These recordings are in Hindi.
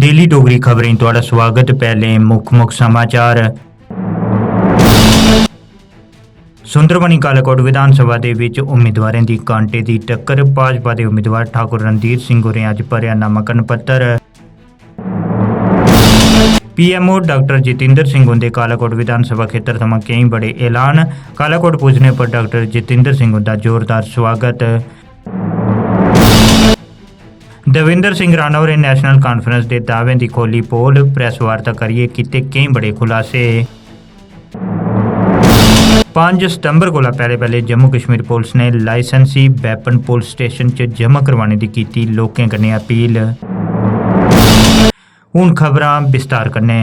डेली डोगरी खबरें तुहाडा स्वागत। पहले मुख समाचार। सुंदरबनी कालाकोट विधानसभा दे विच उम्मीदवारों की कांटे की टक्कर। भाजपा के उम्मीदवार ठाकुर रणधीर सिंह होरें अज भरिया नामांकन पत्र। पीएमओ डॉक्टर जितेंद्र सिंह उनके कालाकोट विधानसभा खेत्र थमां कई बड़े ऐलान। कालाकोट पुजने पर डॉक्टर जितेंद्र सिंह उनका जोरदार स्वागत। दविंदर सिंह राणा होरें नैशनल कॉन्फ्रेंस के दावें की खोली पोल। प्रैस वार्ता करिए किते कई बड़े खुलासे। 5 सितंबर को पहले जम्मू कश्मीर पुलिस ने लाइसेंसी वैपन पुलिस स्टेशन च जमा करवाने की कीती लोकें कन्नै अपील। हुण खबरां विस्तार कन्नै।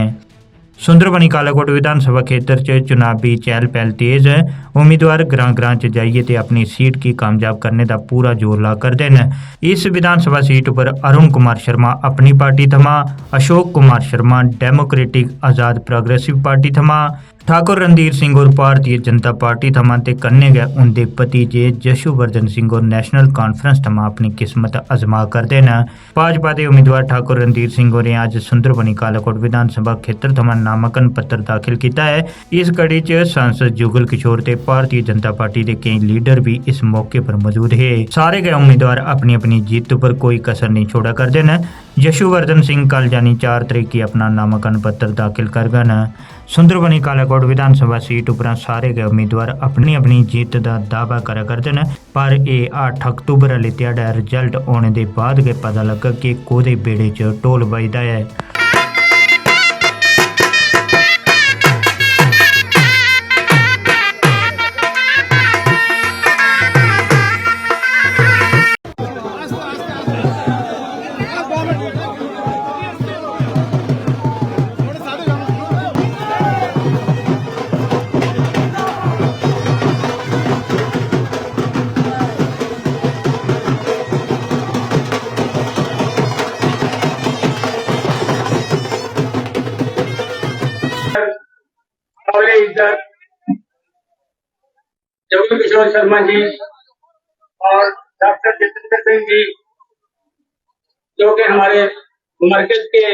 सुंदरबनी कालाकोट विधानसभा खेत्र च चुनावी चहल पहल तेज। उम्मीदवार ग्रां ग्रां च जाइए ते अपनी सीट की कामयाब करने का पूरा जोर ला करदे न। इस विधानसभा सीट पर अरुण कुमार शर्मा अपनी पार्टी थमां, अशोक कुमार शर्मा डेमोक्रेटिक आज़ाद प्रोग्रेसिव पार्टी थमां, ठाकुर रणधीर सिंह और भारतीय जनता पार्टी थमां ते कन्नै गै उनके भतीजे जशुवर्धन सिंह और नैशनल कॉन्फ्रेंस थमां अपनी किस्मत अजमा करदे न। भाजपा के उम्मीदवार ठाकुर रणधीर सिंह होरें अज सुंदरबनी कालाकोट विधानसभा खेत्र थमां नामांकन पत्र दाखिल किया है। इस कड़ी च सांसद जुगल किशोर ते भारतीय जनता पार्टी के कई लीडर भी इस मौके पर मौजूद है। सारे गै उम्मीदवार अपनी अपनी जीत पर कोई कसर नहीं छोड़ा करते न। जशुवर्धन सिंह कल यानी 4 तरीक की अपना नामांकन पत्र दाखिल करगन। सुंदरबनी कालाकोट विधानसभा सीट उपरांत सारे गै उम्मीदवार अपनी अपनी जीत का दावा करा करते हैं, पर यह 8 अक्तूबर वाले ध्याड़े रिजल्ट आने के बाद गै पता लगा कि कोहदे बेड़े च ढोल बजदा है। जगू किशोर शर्मा जी और डॉक्टर जितेंद्र सिंह जी, जो कि हमारे मरकज के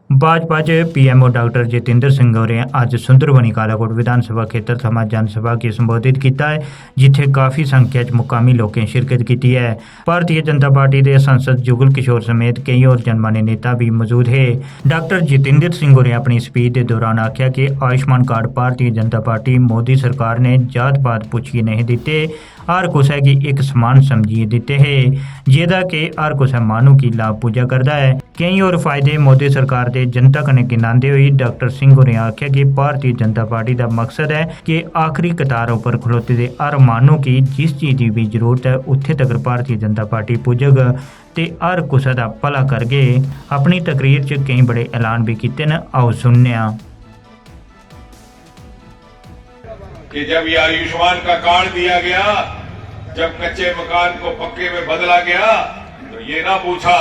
भाजपा के पीएमओ डॉक्टर जितेंद्र सिंह होरें अज सुंदरबनी कालाकोट विधानसभा खेत्र थमां जनसभा की संबोधित किया है, जिथे काफ़ी संख्या च मुकामी लोगों शिरकत की है। भारतीय जनता पार्टी के सांसद जुगल किशोर समेत कई और जनमान्य नेता भी मौजूद है। डॉक्टर जितेंद्र सिंह होरें अपनी स्पीच के दौरान आख्या कि आयुष्मान कार्ड भारतीय जनता पार्टी मोदी सरकार ने जात पात पुछिए नहीं दिते, हर कुसै की एक समान समझिए दिते है, जेदा कि हर कुसै मानू की लाभ पूजा करता है। कई और फायदे मोदी सरकार के जनता कन्नै गिनाते हुए डॉक्टर सिंह होरें आख्या कि भारतीय जनता पार्टी का मकसद है कि आखिरी कतारों पर खलोते दे हर मानू की जिस चीज़ की भी जरूरत है उत्थे तक भारतीय जनता पार्टी पुजग ते हर कुसै दा भला करगे। अपनी तकरीर च कई बड़े ऐलान भी किए न, आओ सुनने। कि जब ये आयुष्मान का कार्ड दिया गया, जब कच्चे मकान को पक्के में बदला गया, तो ये ना पूछा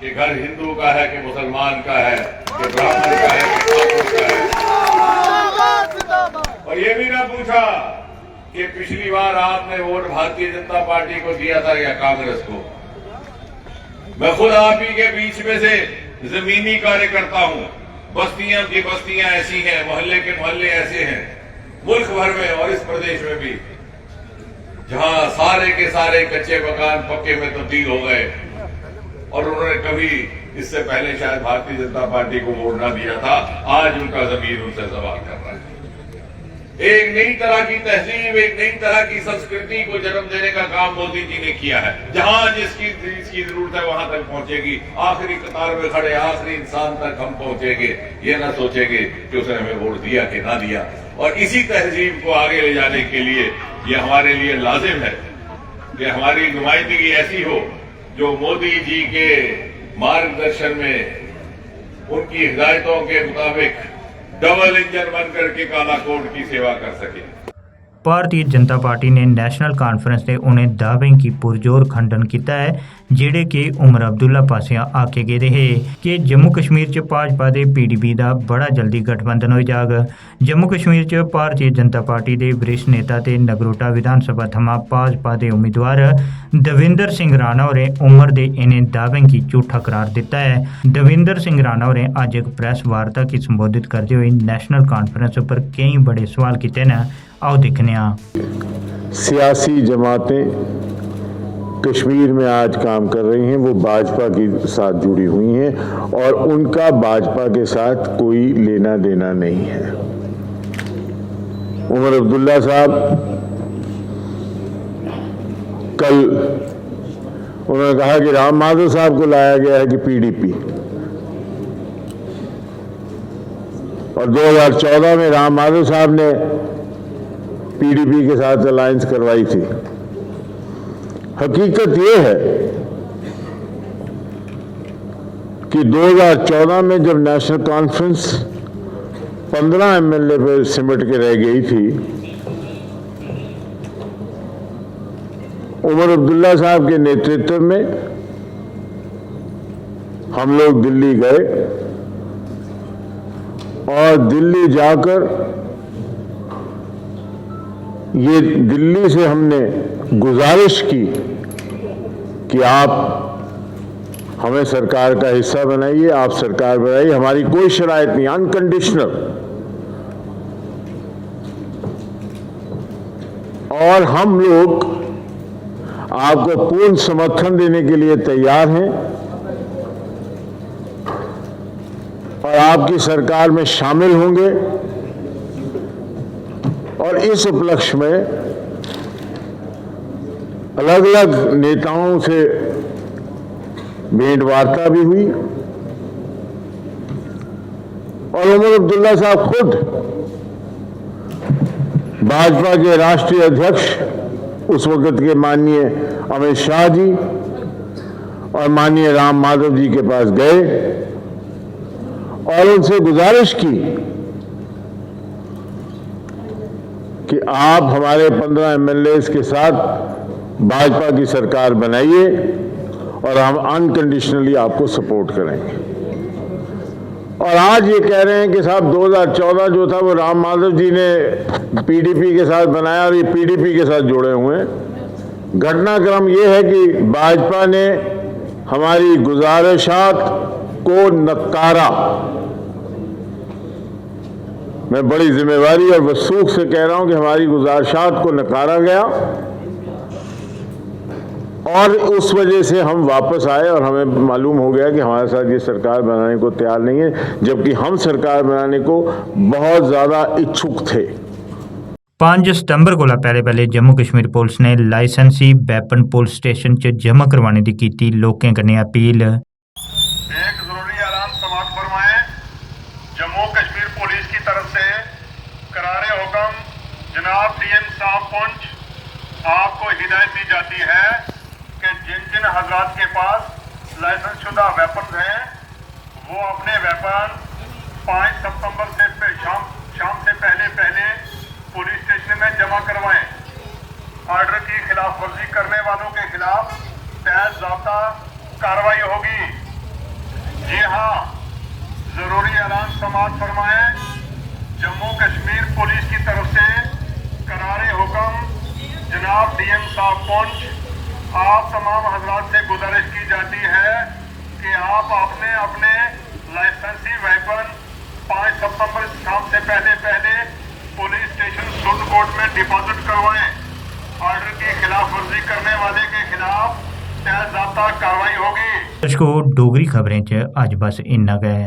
कि घर हिंदू का है कि मुसलमान का है, कि ब्राह्मण का है कि ठाकुर का है, और ये भी ना पूछा कि पिछली बार आपने वोट भारतीय जनता पार्टी को दिया था या कांग्रेस को। मैं खुद आप ही के बीच में से जमीनी कार्य करता हूं। बस्तियां की बस्तियां ऐसी हैं, मोहल्ले के मोहल्ले ऐसे हैं मुल्क भर में और इस प्रदेश में भी, जहां सारे के सारे कच्चे मकान पक्के में तब्दील हो गए और उन्होंने कभी इससे पहले शायद भारतीय जनता पार्टी को वोट ना दिया था। आज उनका जमीर उनसे सवाल कर रहा है। एक नई तरह की तहजीब, एक नई तरह की संस्कृति को जन्म देने का काम मोदी जी ने किया है। जहां जिसकी जरूरत है वहां तक पहुंचेगी। आखिरी कतार में खड़े आखिरी इंसान तक हम पहुंचेंगे, ये ना सोचेंगे कि उसने हमें वोट दिया कि ना दिया। और इसी तहजीब को आगे ले जाने के लिए ये हमारे लिए लाजिम है कि हमारी नुमाइंदगी ऐसी हो जो मोदी जी के मार्गदर्शन में उनकी हिदायतों के मुताबिक डबल इंजन बनकर के कालाकोट की सेवा कर सके। भारतीय जनता पार्टी ने नैशनल कॉन्फ्रेंस के उन्हें दावे की पुरजोर खंडन किया है, ਜਿਹੜੇ ਕਿ ਉਮਰ ਅਬਦੁੱਲਾ ਪਾਸਿਆਂ ਆਕੇ ਗਏ ਰਹੇ ਕਿ ਜੰਮੂ ਕਸ਼ਮੀਰ 'ਚ ਭਾਜਪਾ ਦੇ PDP ਦਾ ਬੜਾ ਜਲਦੀ ਗਠਬੰਧਨ ਹੋ ਜਾਏਗਾ। ਜੰਮੂ ਕਸ਼ਮੀਰ 'ਚ ਭਾਰਤੀ ਜਨਤਾ ਪਾर्टी ਦੇ ਵਰਿष्ठ नेता ਤੇ नगरोटा विधान सभा थमां भाजपा के उम्मीदवार दविंदर सिंह राणा होरें उमर के इन्हें दावे की झूठा करार दिता है। दविंदर सिंह राणा होरें आज एक प्रेस वार्ता की संबोधित करते हुए नेशनल कॉन्फ्रेंस पर कई बड़े सवाल किए हैं। आओ देखने। सियासी जमातें कश्मीर में आज काम कर रही हैं, वो भाजपा के साथ जुड़ी हुई हैं और उनका भाजपा के साथ कोई लेना देना नहीं है। उमर अब्दुल्ला साहब कल उन्होंने कहा कि राम माधव साहब को लाया गया है कि PDP, और 2014 में राम माधव साहब ने PDP के साथ अलायंस करवाई थी। हकीकत ये है कि 2014 में जब नेशनल कॉन्फ्रेंस 15 MLA पे सिमट के रह गई थी, उमर अब्दुल्ला साहब के नेतृत्व में हम लोग दिल्ली गए और दिल्ली जाकर ये दिल्ली से हमने गुजारिश की कि आप हमें सरकार का हिस्सा बनाइए, आप सरकार बनाइए, हमारी कोई शराइत नहीं, अनकंडीशनल। और हम लोग आपको पूर्ण समर्थन देने के लिए तैयार हैं और आपकी सरकार में शामिल होंगे। और इस उपलक्ष्य में अलग अलग नेताओं से भेंट वार्ता भी हुई और उमर अब्दुल्ला साहब खुद भाजपा के राष्ट्रीय अध्यक्ष उस वक्त के माननीय अमित शाह जी और माननीय राम माधव जी के पास गए और उनसे गुजारिश की कि आप हमारे 15 MLAs के साथ भाजपा की सरकार बनाइए और हम अनकंडीशनली आपको सपोर्ट करेंगे। और आज ये कह रहे हैं कि साहब 2014 जो था वो राम माधव जी ने PDP के साथ बनाया और ये PDP के साथ जुड़े हुए हैं। घटनाक्रम ये है कि भाजपा ने हमारी गुजारिशात को नकारा। मैं बड़ी जिम्मेवारी और वसूख से कह रहा हूं कि हमारी गुजारिशात को नकारा गया और उस वजह से हम वापस आए और हमें मालूम हो गया कि हमारे साथ ये सरकार बनाने को तैयार नहीं है, जबकि हम सरकार बनाने को बहुत ज्यादा इच्छुक थे। 5 सितंबर को पहले जम्मू कश्मीर पुलिस ने लाइसेंसी वैपन पुलिस स्टेशन च जमा करवाने की कीती लोकें कन्नै अपील। एक जरूरी ऐलान समाप्त फरमाएं। जम्मू कश्मीर पुलिस की तरफ से करारे हुक्म जनाब DM साहब पुंछ आपको हिदायत दी जाती है कि जिन जिन हजरात के पास लाइसेंस शुदा वेपन हैं वो अपने वेपन 5 सितंबर से शाम से पहले पुलिस स्टेशन में जमा करवाएं। ऑर्डर की खिलाफ वर्जी करने वालों के खिलाफ तहत ज़ाब्ता कार्रवाई होगी। जी हाँ, जरूरी ऐलान समाप्त फरमाएं। जम्मू कश्मीर पुलिस की तरफ से करारे हुक्म जनाब DM साहब पुंछ आप तमाम हजरात से गुजारिश की जाती है कि आप अपने लाइसेंसी वेपन 5 सितंबर शाम से पहले पुलिस स्टेशन सुल्तान कोर्ट में डिपॉजिट करवाएं। ऑर्डर की खिलाफ वर्जी करने वाले के खिलाफ तहत ज़ाब्ता कार्रवाई होगी। दर्शकों, डोगरी खबरें च अज बस इन्ना गै।